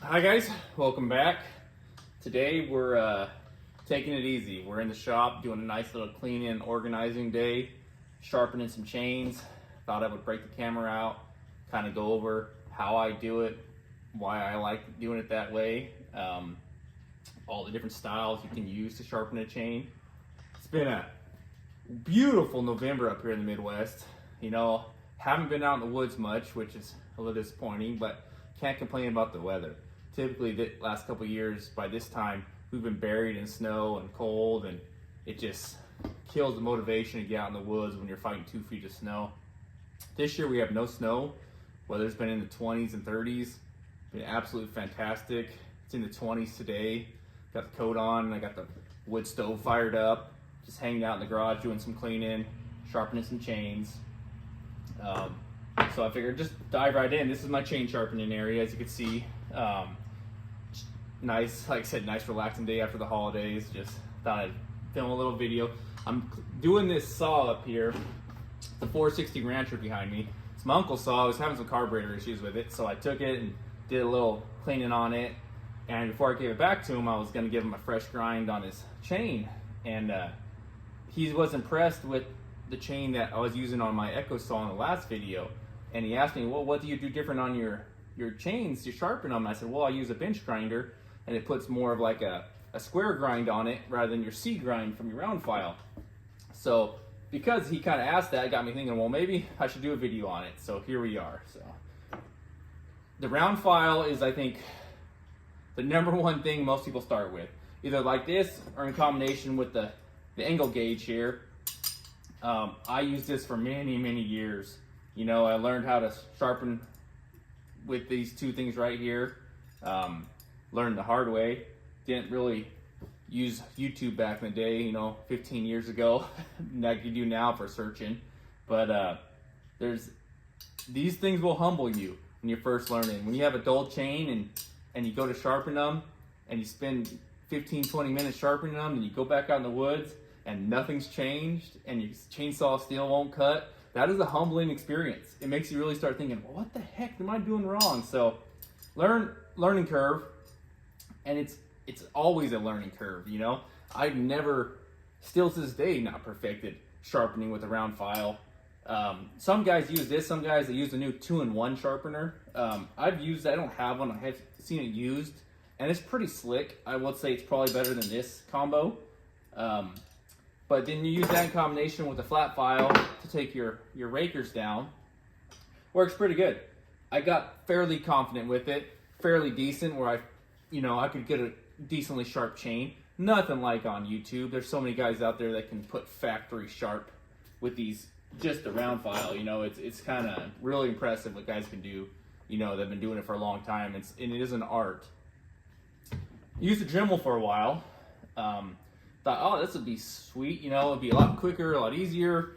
Hi guys, welcome back. Today we're taking it easy. We're in the shop doing a nice little cleaning and organizing day, sharpening some chains. Thought I would break the camera out, kind of go over how I do it, why I like doing it that way, all the different styles you can use to sharpen a chain. It's been a beautiful November up here in the Midwest. You know, haven't been out in the woods much, which is a little disappointing, but can't complain about the weather. Typically the last couple of years by this time we've been buried in snow and cold, and it just kills the motivation to get out in the woods when you're fighting 2 feet of snow. This year we have no snow. Weather's been in the 20s and 30s. Been absolutely fantastic. It's in the 20s today. Got the coat on and I got the wood stove fired up. Just hanging out in the garage doing some cleaning, sharpening some chains. So I figured just dive right in. This is my chain sharpening area, as you can see. Nice, like I said, nice relaxing day after the holidays. Just thought I'd film a little video. I'm doing this saw up here, the 460 Rancher behind me. It's my uncle's saw. I was having some carburetor issues with it, so I took it and did a little cleaning on it. And before I gave it back to him, I was going to give him a fresh grind on his chain. And he was impressed with the chain that I was using on my Echo saw in the last video. And he asked me, well, what do you do different on your chains to sharpen them? I said, well, I use a bench grinder, and it puts more of like a square grind on it rather than your C grind from your round file. So because he kind of asked that, it got me thinking, well, maybe I should do a video on it. So here we are. So the round file is, I think, the number one thing most people start with, either like this or in combination with the angle gauge here. I used this for many years. You know, I learned how to sharpen with these two things right here. Learned the hard way. Didn't really use YouTube back in the day, you know, 15 years ago, like you do now for searching. But these things will humble you when you're first learning. When you have a dull chain and you go to sharpen them and you spend 15-20 minutes sharpening them and you go back out in the woods and nothing's changed and your chainsaw still won't cut, that is a humbling experience. It makes you really start thinking, well, what the heck am I doing wrong? So learning curve, and it's always a learning curve, you know? I've never, still to this day, not perfected sharpening with a round file. Some guys use this, some guys they use the new 2-in-1 sharpener. I've used, I don't have one, I have seen it used, and it's pretty slick. I would say it's probably better than this combo. But then you use that in combination with a flat file to take your rakers down. Works pretty good. I got fairly confident with it, fairly decent, where I could get a decently sharp chain. Nothing like on YouTube. There's so many guys out there that can put factory sharp with these, just a round file. You know, it's kind of really impressive what guys can do. You know, they've been doing it for a long time. And it is an art. Used a Dremel for a while. Thought, oh, this would be sweet, you know, it'd be a lot quicker, a lot easier.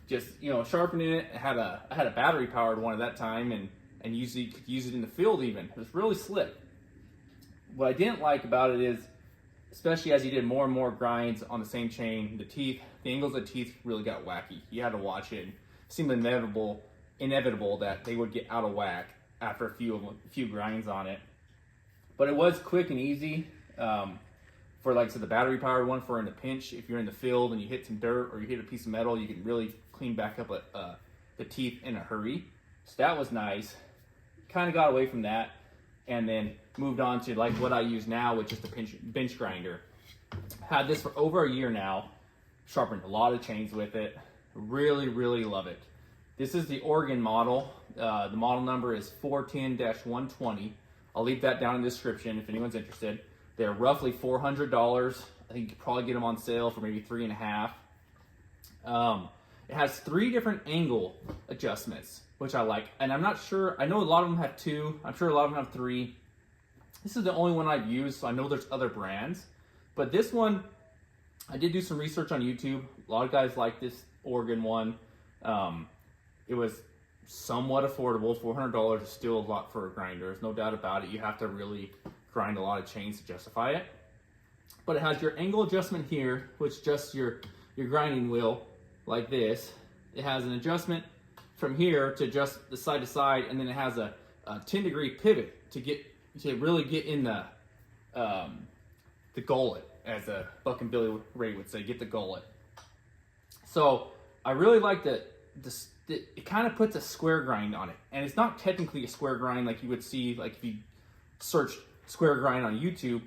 Just, you know, sharpening it. I had a battery powered one at that time, and usually you could use it in the field even. It was really slick. What I didn't like about it is, especially as you did more and more grinds on the same chain, the angles of the teeth really got wacky. You had to watch it. It seemed inevitable that they would get out of whack after a few grinds on it. But it was quick and easy. For, like I said, the battery powered one, for in a pinch, if you're in the field and you hit some dirt or you hit a piece of metal, you can really clean back up the teeth in a hurry. So that was nice. Kind of got away from that and then moved on to like what I use now, which is the bench grinder. Had this for over a year now. Sharpened a lot of chains with it. Really love it. This is the Oregon model. The model number is 410-120. I'll leave that down in the description if anyone's interested. They're roughly $400. I think you could probably get them on sale for maybe $3.50. It has 3 different angle adjustments, which I like. And I'm not sure, I know a lot of them have 2. I'm sure a lot of them have 3. This is the only one I've used, so I know there's other brands. But this one, I did do some research on YouTube. A lot of guys like this Oregon one. It was somewhat affordable. $400 is still a lot for a grinder. There's no doubt about it. You have to really grind a lot of chains to justify it. But it has your angle adjustment here, which adjusts your grinding wheel like this. It has an adjustment from here to adjust the side to side, and then it has a 10-degree pivot to get to really get in the gullet, as a Buck and Billy Ray would say, get the gullet. So I really like that it kind of puts a square grind on it. And it's not technically a square grind like you would see, like if you search square grind on YouTube,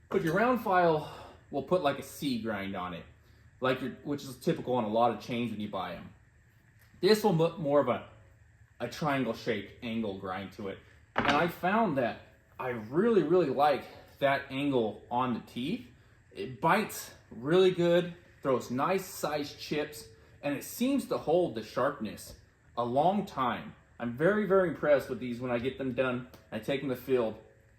but your round file will put like a C grind on it, which is typical on a lot of chains when you buy them. This will put more of a triangle shaped angle grind to it. And I found that I really, really like that angle on the teeth. It bites really good, throws nice sized chips, and it seems to hold the sharpness a long time. I'm very, very impressed with these when I get them done. I take them to the field.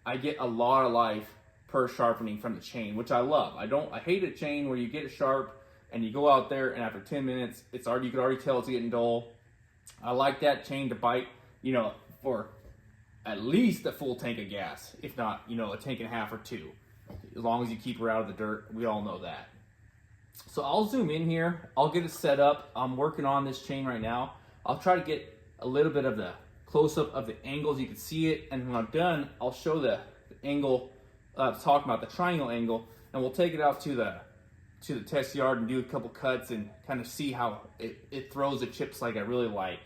I get a lot of life per sharpening from the chain, which I love. I hate a chain where you get it sharp and you go out there and after 10 minutes, you can already tell it's getting dull. I like that chain to bite, for at least a full tank of gas, if not, a tank and a half or two. As long as you keep her out of the dirt, we all know that. So I'll zoom in here. I'll get it set up. I'm working on this chain right now. I'll try to get a little bit of the close-up of the angles. You can see it, and when I'm done, I'll show the angle, talking about the triangle angle, and we'll take it out to the test yard and do a couple cuts and kind of see how it throws the chips like I really like.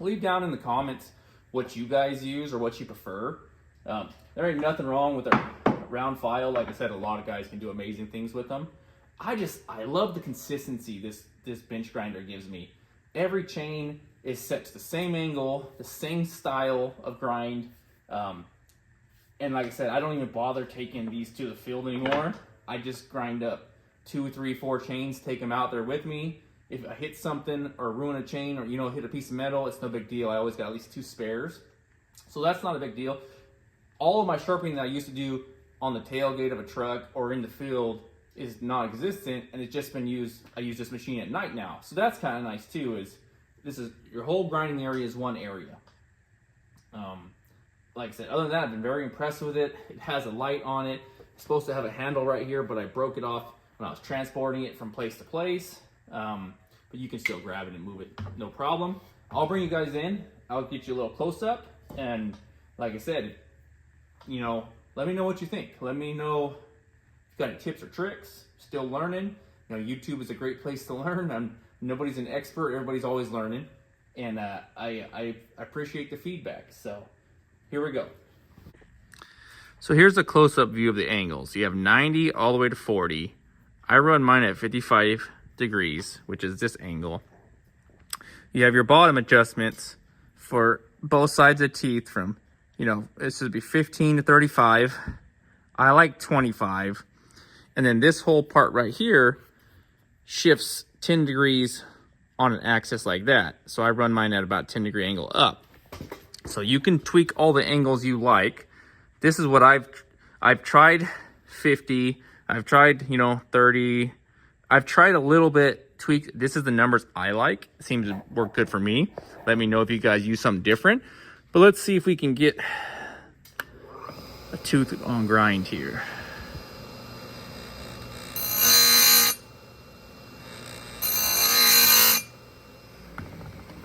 Leave down in the comments what you guys use or what you prefer. There ain't nothing wrong with a round file. Like I said, a lot of guys can do amazing things with them. I love the consistency this bench grinder gives me. Every chain is set to the same angle, the same style of grind. And like I said, I don't even bother taking these to the field anymore. I just grind up 2, 3, 4 chains, take them out there with me. If I hit something or ruin a chain or, hit a piece of metal, it's no big deal. I always got at least 2 spares. So that's not a big deal. All of my sharpening that I used to do on the tailgate of a truck or in the field is non-existent, and it's just been used. I use this machine at night now. So that's kind of nice too, this is your whole grinding area is one area. Like I said, other than that, I've been very impressed with it. It has a light on it. It's supposed to have a handle right here, but I broke it off when I was transporting it from place to place. But you can still grab it and move it, no problem. I'll bring you guys in. I'll get you a little close up. And like I said, let me know what you think. Let me know if you've got any tips or tricks. Still learning. YouTube is a great place to learn. Nobody's an expert. Everybody's always learning. And I appreciate the feedback. So here we go. So here's a close-up view of the angles. You have 90 all the way to 40. I run mine at 55 degrees, which is this angle. You have your bottom adjustments for both sides of the teeth from, this would be 15 to 35. I like 25. And then this whole part right here shifts 10 degrees on an axis like that. So I run mine at about 10-degree angle up. So you can tweak all the angles you like. This is what I've tried 50. I've tried, 30. I've tried a little bit tweak. This is the numbers I like. It seems to work good for me. Let me know if you guys use something different. But let's see if we can get a tooth on grind here.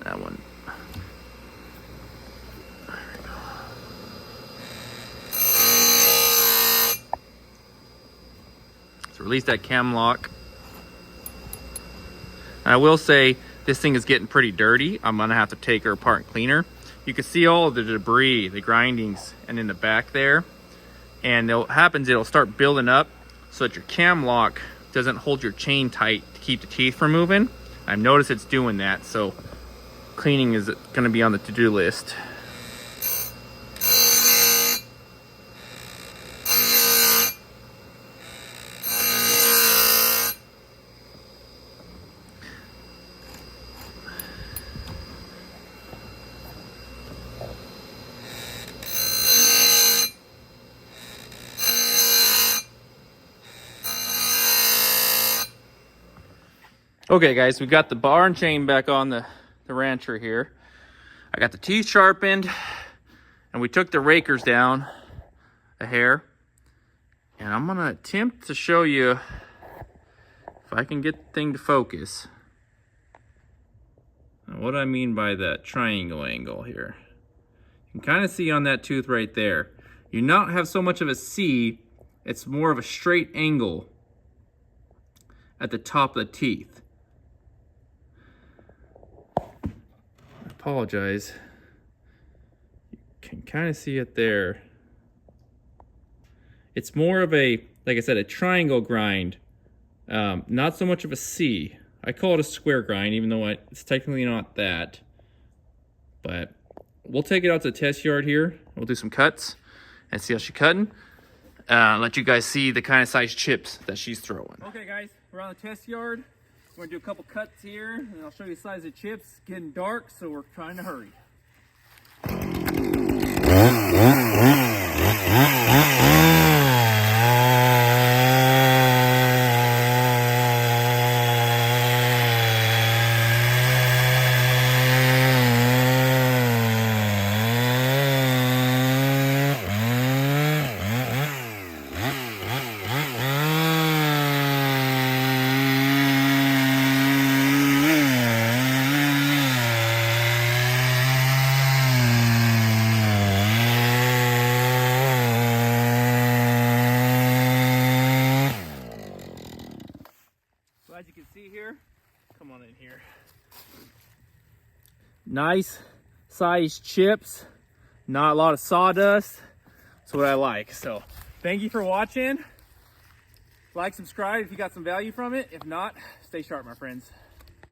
That one. Release that cam lock. And I will say this thing is getting pretty dirty. I'm gonna have to take her apart and clean her. You can see all of the debris, the grindings, and in the back there. And what happens, it'll start building up so that your cam lock doesn't hold your chain tight to keep the teeth from moving. I've noticed it's doing that, so cleaning is gonna be on the to-do list. Okay guys, we got the bar and chain back on the rancher here. I got the teeth sharpened and we took the rakers down a hair. And I'm gonna attempt to show you if I can get the thing to focus. Now, what I mean by that triangle angle here. You can kind of see on that tooth right there. You not have so much of a C, it's more of a straight angle at the top of the teeth. I apologize. You can kind of see it there. It's more of a, like I said, a triangle grind, not so much of a C. I call it a square grind, even though it's technically not that. But we'll take it out to the test yard here. We'll do some cuts and see how she's cutting. Let you guys see the kind of size chips that she's throwing. Okay guys, we're on the test yard. We're gonna do a couple cuts here, and I'll show you the size of chips. It's getting dark, so we're trying to hurry. As you can see here, come on in here. Nice size chips, not a lot of sawdust. That's what I like. So thank you for watching. Like, subscribe if you got some value from it. If not, stay sharp, my friends.